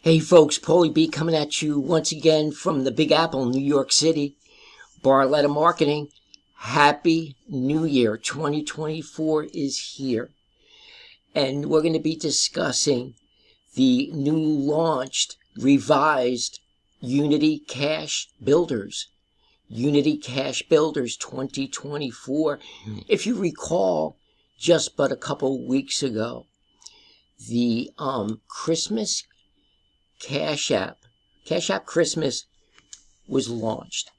Hey folks, Paulie B coming at you once again from the Big Apple, New York City. Barletta Marketing. Happy New Year. 2024 is here. And we're going to be discussing the new launched, revised Unity Cash Builders. Unity Cash Builders 2024. If you recall, just but a couple weeks ago, the Christmas Cash App Christmas was launched.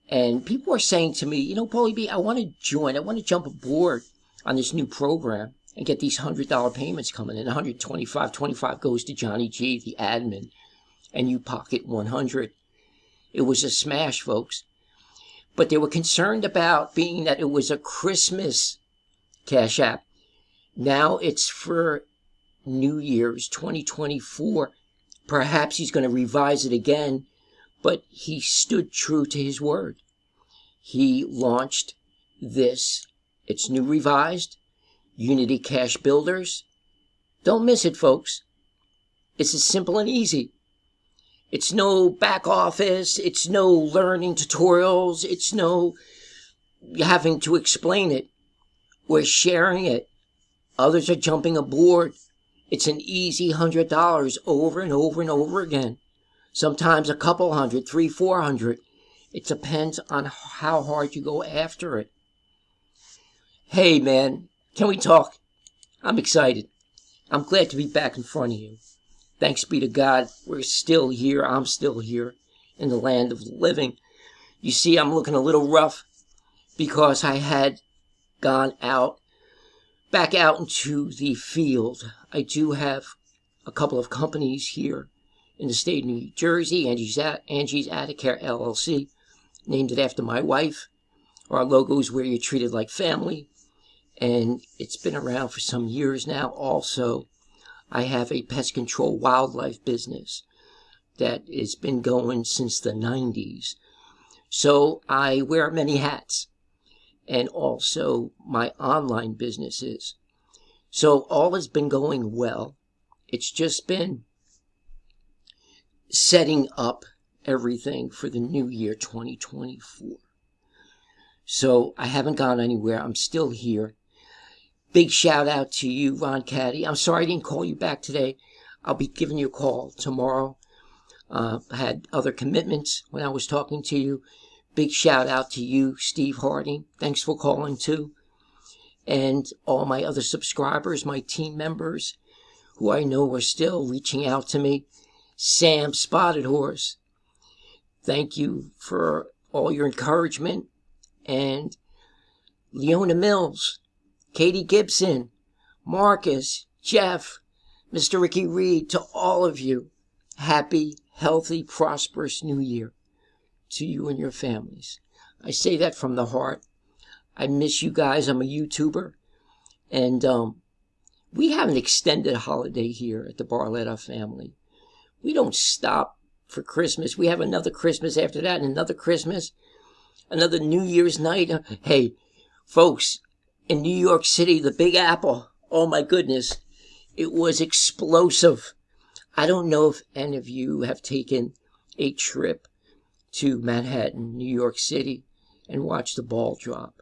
And people are saying to me, Paulie B, I want to jump aboard on this new program and get these $100 payments coming in. 125, 25 goes to Johnny G, the admin, and you pocket 100. It was a smash, folks. But they were concerned about being that it was a Christmas Cash App. Now it's for New Year's 2024. Perhaps he's going to revise it again, but he stood true to his word. He launched this. It's new revised Unity Cash Builders. Don't miss it, folks. It's as simple and easy. It's no back office. It's no learning tutorials. It's no having to explain it. We're sharing it. Others are jumping aboard. It's an easy $100 over and over and over again. Sometimes a couple hundred, 300, 400. It depends on how hard you go after it. Hey, man, can we talk? I'm excited. I'm glad to be back in front of you. Thanks be to God, we're still here. I'm still here in the land of the living. You see, I'm looking a little rough because I had gone back out into the field. I do have a couple of companies here in the state of New Jersey. Angie's Atticare LLC, named it after my wife. Our logo is where you're treated like family, and it's been around for some years now. Also, I have a pest control wildlife business that has been going since the 90s. So I wear many hats, and also my online businesses. So all has been going well. It's just been setting up everything for the new year 2024. So I haven't gone anywhere. I'm still here. Big shout out to you, Ron Caddy. I'm sorry I didn't call you back today. I'll be giving you a call tomorrow. I had other commitments when I was talking to you. Big shout out to you, Steve Harding. Thanks for calling too. And all my other subscribers, my team members, who I know are still reaching out to me. Sam Spotted Horse, thank you for all your encouragement. And Leona Mills, Katie Gibson, Marcus, Jeff, Mr. Ricky Reed, to all of you, happy, healthy, prosperous New Year to you and your families. I say that from the heart. I miss you guys. I'm a YouTuber. And we have an extended holiday here at the Barletta family. We don't stop for Christmas. We have another Christmas after that, and another Christmas, another New Year's night. Hey, folks, in New York City, the Big Apple, oh my goodness, it was explosive. I don't know if any of you have taken a trip to Manhattan, New York City, and watched the ball drop.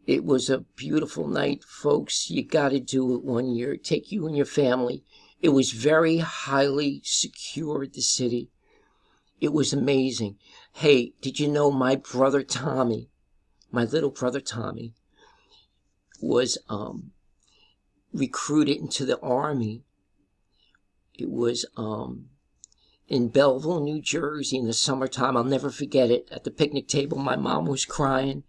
It was a beautiful night, folks. You got to do it one year. Take you and your family. It was very highly secured, the city. It was amazing. Hey, did you know my brother Tommy, my little brother Tommy, was recruited into the Army? It was in Belleville, New Jersey in the summertime. I'll never forget it. At the picnic table, my mom was crying,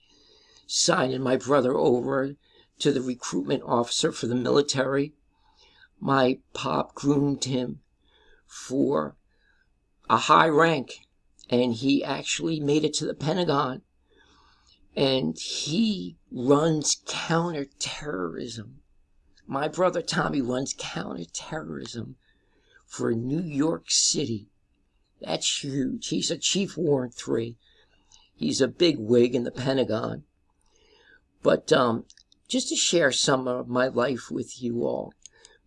signing my brother over to the recruitment officer for the military. My pop groomed him for a high rank, and he actually made it to the Pentagon. And he runs counterterrorism. My brother Tommy runs counterterrorism for New York City. That's huge. He's a Chief Warrant 3. He's a big wig in the Pentagon. But just to share some of my life with you all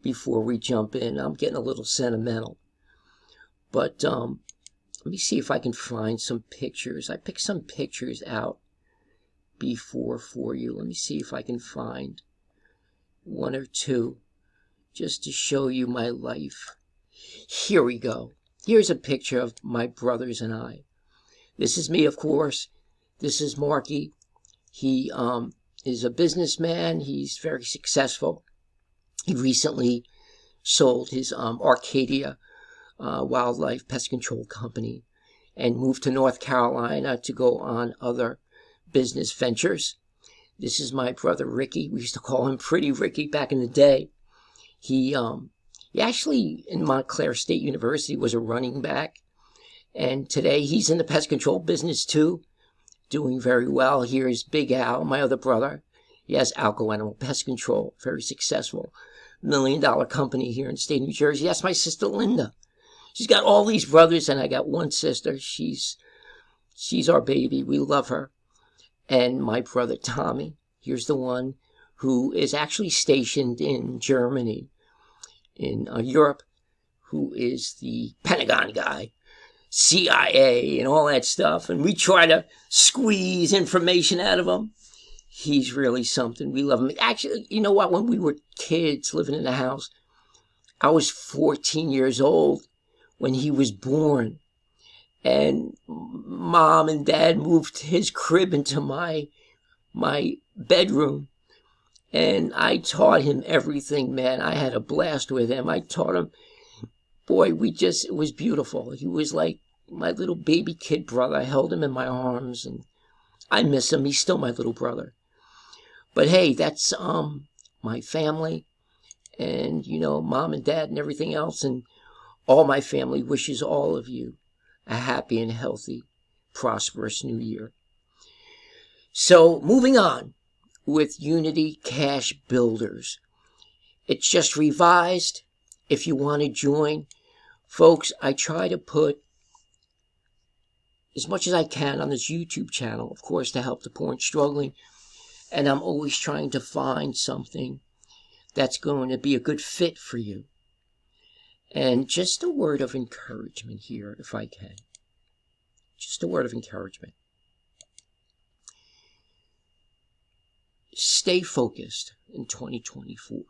before we jump in, I'm getting a little sentimental. But let me see if I can find some pictures. I picked some pictures out before for you. Let me see if I can find one or two just to show you my life. Here we go. Here's a picture of my brothers and I. This is me, of course. This is Marky. He is a businessman. He's very successful. He recently sold his Arcadia wildlife pest control company and moved to North Carolina to go on other business ventures. This is my brother Ricky. We used to call him Pretty Ricky back in the day. He actually in Montclair State University was a running back, and today he's in the pest control business too, doing very well. Here's Big Al, my other brother. He has Alco Animal Pest Control, very successful, $1 million company here in the state of New Jersey. That's my sister Linda. She's got all these brothers, and I got one sister. She's our baby. We love her. And my brother Tommy. Here's the one who is actually stationed in Germany, in Europe, who is the Pentagon guy, CIA, and all that stuff. And we try to squeeze information out of him. He's really something. We love him. Actually, you know what? When we were kids living in the house, I was 14 years old when he was born. And Mom and Dad moved his crib into my bedroom. And I taught him everything, man. I had a blast with him. I taught him, boy, it was beautiful. He was like my little baby kid brother. I held him in my arms, and I miss him. He's still my little brother. But hey, that's my family, and Mom and Dad and everything else, and all my family wishes all of you a happy and healthy, prosperous new year. So moving on with Unity Cash Builders. It's just revised. If you want to join, folks, I try to put as much as I can on this YouTube channel, of course, to help the poor and struggling. And I'm always trying to find something that's going to be a good fit for you. And just a word of encouragement here, if I can. Just a word of encouragement. Stay focused in 2024.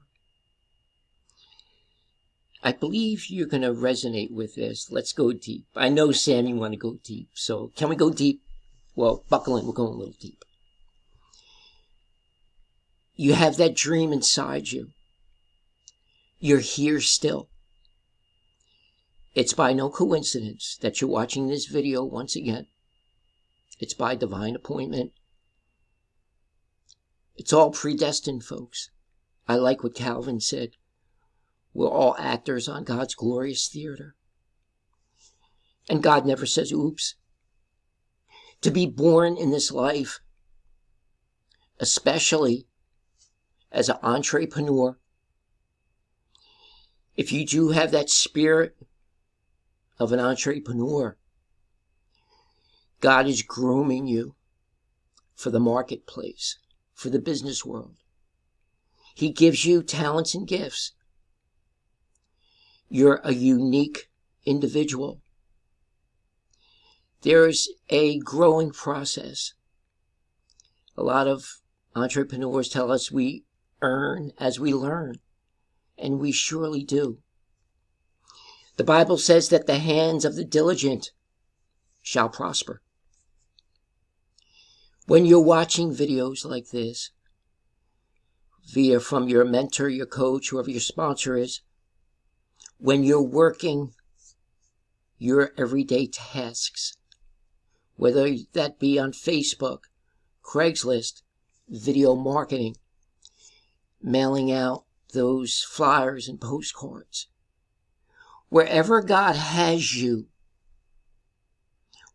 I believe you're going to resonate with this. Let's go deep. I know, Sam, you want to go deep. So can we go deep? Well, buckle in. We're going a little deep. You have that dream inside you. You're here still. It's by no coincidence that you're watching this video once again. It's by divine appointment. It's all predestined, folks. I like what Calvin said. We're all actors on God's glorious theater. And God never says, oops. To be born in this life, especially as an entrepreneur, if you do have that spirit of an entrepreneur, God is grooming you for the marketplace, for the business world. He gives you talents and gifts. You're a unique individual. There's a growing process. A lot of entrepreneurs tell us we earn as we learn, and we surely do. The Bible says that the hands of the diligent shall prosper. When you're watching videos like this, from your mentor, your coach, whoever your sponsor is, when you're working your everyday tasks, whether that be on Facebook, Craigslist, video marketing, mailing out those flyers and postcards, wherever God has you,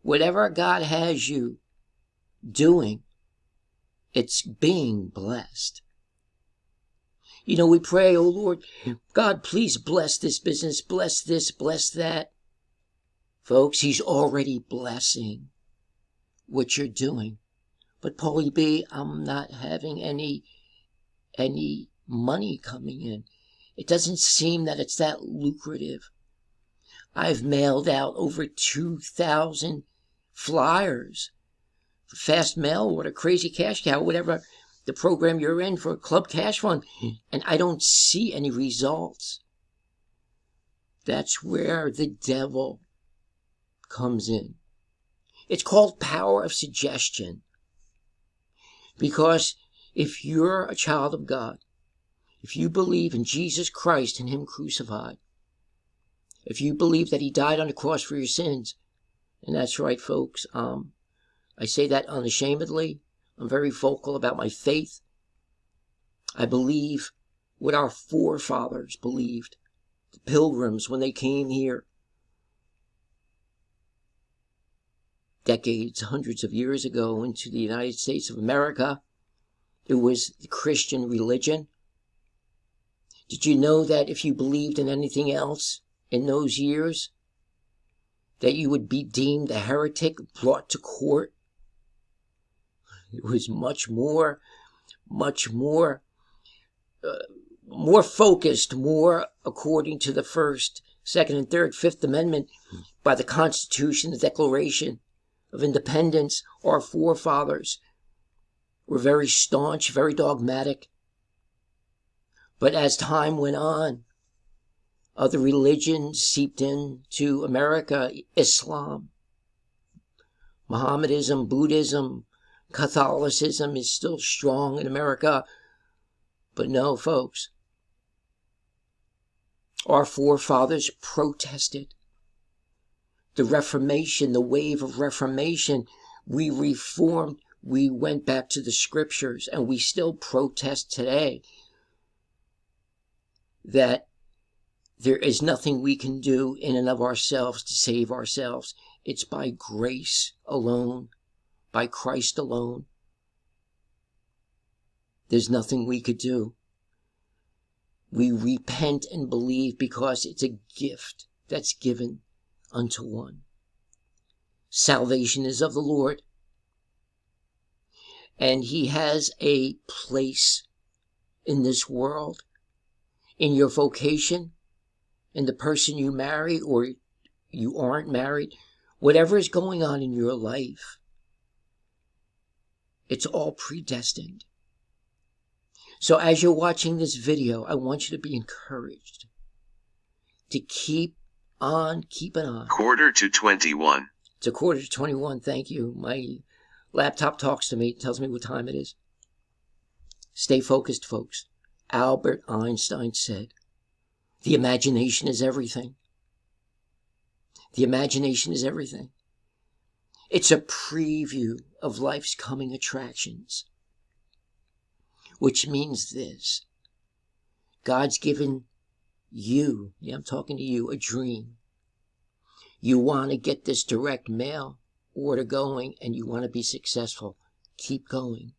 whatever God has you doing, it's being blessed. We pray, oh Lord, God, please bless this business, bless this, bless that. Folks, He's already blessing what you're doing. But Paulie B, I'm not having any money coming in. It doesn't seem that it's that lucrative. I've mailed out over 2,000 flyers for Fast Mail Order, Crazy Cash Cow, whatever the program you're in for Club Cash Fund, and I don't see any results. That's where the devil comes in. It's called power of suggestion. Because if you're a child of God, if you believe in Jesus Christ and Him crucified, if you believe that He died on the cross for your sins, and that's right, folks, I say that unashamedly. I'm very vocal about my faith. I believe what our forefathers believed. The Pilgrims, when they came here, decades, hundreds of years ago, into the United States of America, it was the Christian religion. Did you know that if you believed in anything else in those years, that you would be deemed a heretic, brought to court? It was much more focused, more according to the First, Second, and Third, Fifth Amendment by the Constitution, the Declaration of Independence. Our forefathers were very staunch, very dogmatic. But as time went on, other religions seeped into America. Islam, Mohammedanism, Buddhism, Catholicism is still strong in America. But no, folks, our forefathers protested. The Reformation, the wave of Reformation, we reformed, we went back to the scriptures, and we still protest today that there is nothing we can do in and of ourselves to save ourselves. It's by grace alone, by Christ alone. There's nothing we could do. We repent and believe because it's a gift that's given unto one. Salvation is of the Lord, and He has a place in this world, in your vocation, in the person you marry or you aren't married, whatever is going on in your life, it's all predestined. So as you're watching this video, I want you to be encouraged to keep on keeping on. 21:45. It's 21:45, thank you. My laptop talks to me, tells me what time it is. Stay focused, folks. Albert Einstein said, the imagination is everything. The imagination is everything. It's a preview of life's coming attractions. Which means this: God's given you, I'm talking to you, a dream. You want to get this direct mail order going and you want to be successful. Keep going.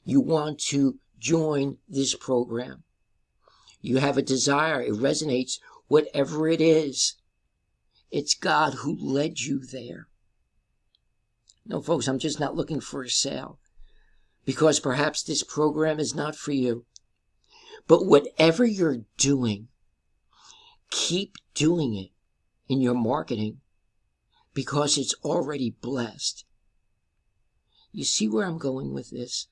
You want to join this program. You have a desire, it resonates, whatever it is. It's God who led you there. No, folks, I'm just not looking for a sale, because perhaps this program is not for you. But whatever you're doing, keep doing it in your marketing, because it's already blessed. You see where I'm going with this?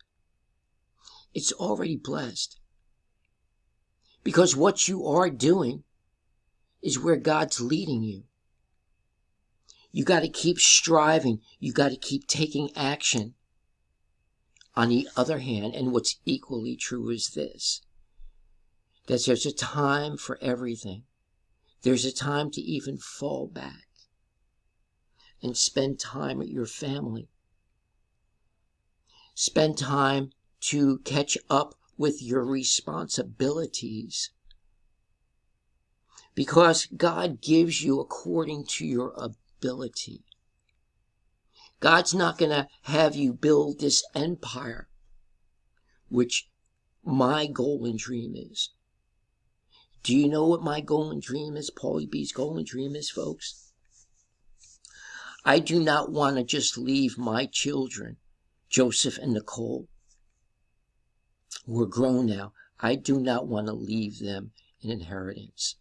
It's already blessed. Because what you are doing is where God's leading you. You got to keep striving. You got to keep taking action. On the other hand, and what's equally true is this, that there's a time for everything. There's a time to even fall back and spend time with your family. Spend time to catch up with your responsibilities. Because God gives you according to your ability. God's not going to have you build this empire, which my goal and dream is. Do you know what my goal and dream is? Paulie B's goal and dream is, folks? I do not want to just leave my children, Joseph and Nicole, who are grown now. I do not want to leave them an inheritance.